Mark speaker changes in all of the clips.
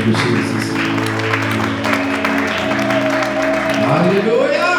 Speaker 1: Thank you, Jesus. Hallelujah.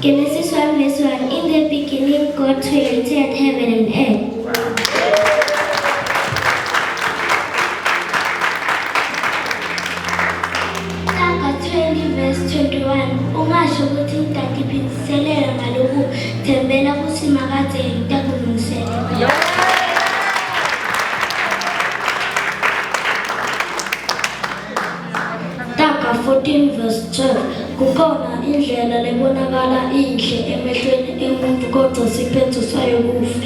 Speaker 2: Genesis 1 verse 1. In the beginning God created heaven and earth. Tanga 20 verse 21. Ungasho ukuthi utatiphindiselela ngaloku thembela kuthi makade takulungisela. Tanga 14 verse 12. Kukhona indlela lebonakala inhle emehlweni emuntu kodwa siphetho sayo kufa.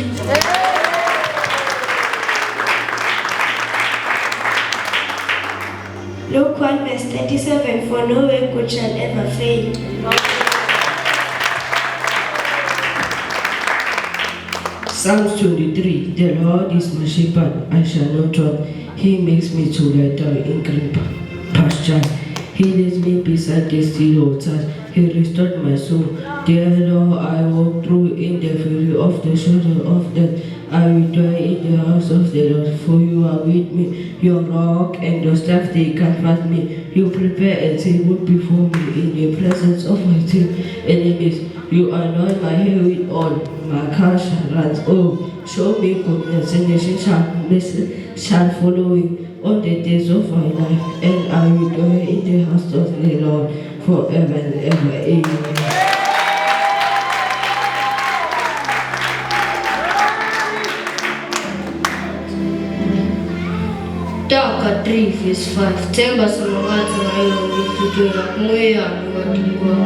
Speaker 2: Luke 1 verse 37. For no way good shall ever fail.
Speaker 3: Psalms 23. The Lord is my shepherd, I shall not want. He makes me to lie down in green pastures. He leads me beside the still waters. He restored my soul. Therefore I walk through in the valley of the shadow of death. I will dwell in the house of the Lord, for you are with me. Your rock and your staff, they comfort me. You prepare a table before me in the presence of my enemies. You anoint my head with oil. My cup runs over. Show me goodness, and nation shall follow me all the days of my life, and I will dwell in the house of the Lord forever and ever. Amen.
Speaker 2: Taka 3 verse 5. Temba samawati na hiyo mitutu ya kumwea mwadingwa.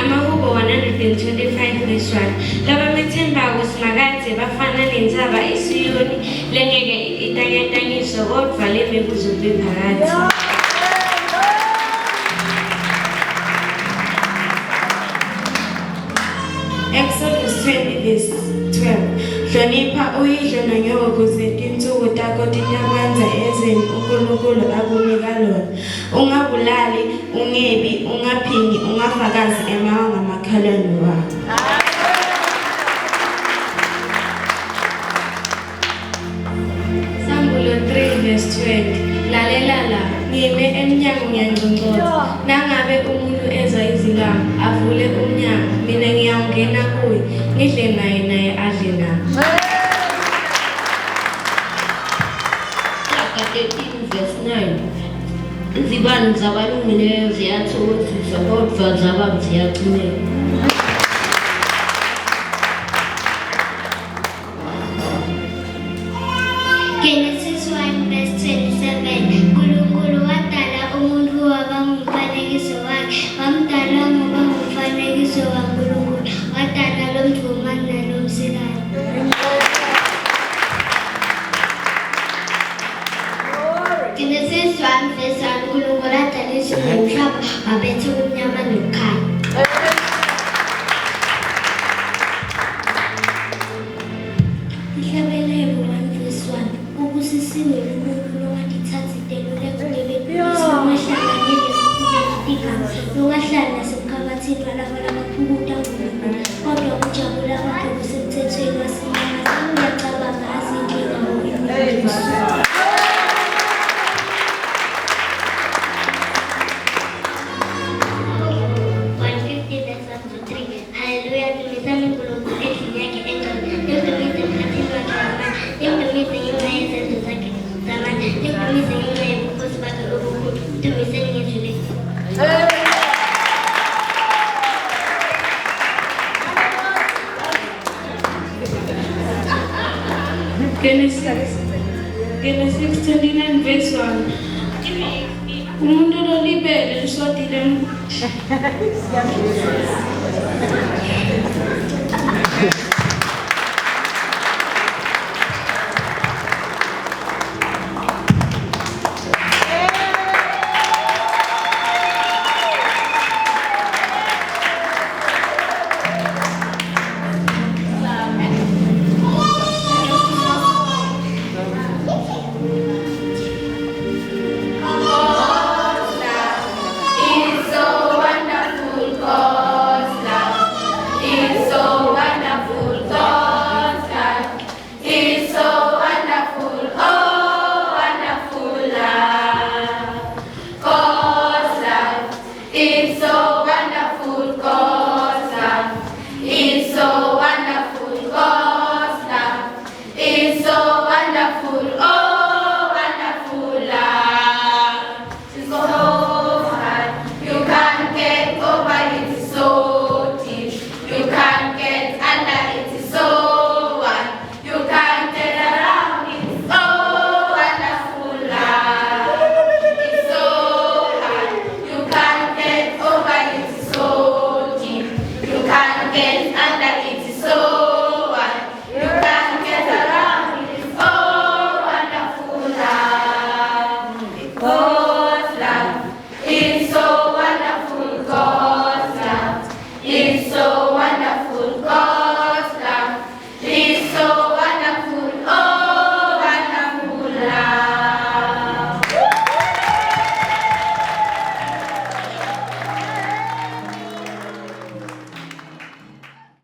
Speaker 2: Amahubo 125
Speaker 4: leSiyoni lengeke itanyatanyiso kodwa leme kuzobe phakathi. Exodus 20 verse 12. Hlonipha uyihlo nonyoko ukuze insuku takho tinyamanza ezweni uNkulunkulu akunika lona. Ungabulali, ungebi, ungaphingi, ungafakazi emanga makhalwane wakho. Sambulo 3 verse 20. Lalela la, ngime emnyango ngiyangcongcotha. Nangabe umuntu ezwa izingambo, avule umnyango, mina ngiyawungena kuye, ngidle naye adle nami.
Speaker 2: 13 verse 9. Izibani zabalungileyo ziyathokozisa kodwa zababi ziyaqineka. Genesis 1 verse 27. uNkulunkulu wadala umuntu waba ngumfanekiso wakhe, wamdala ngoba ngumfanekiso kaNkulunkulu, wadala lo mvumane nalomsikane. Genesis 1 verse 1. uNkulunkulu wadala izulu nomhlaba, wabetha ubumnyama nokukhanya. Ihlabelelo 1 verse 1. Ubusisiwe umuntu owathatha iteluleko lomahlanganyele igama lokahlala nasemkhabathini walabala baphukuta uNkulunkulu, kodwa ukujabula kwakhe kusemthethweni wasenyakatho. Uyacabanga azinkinga ngokuyibusa.
Speaker 4: Genesis 29 verse 1. Umuntu lolibele lisodile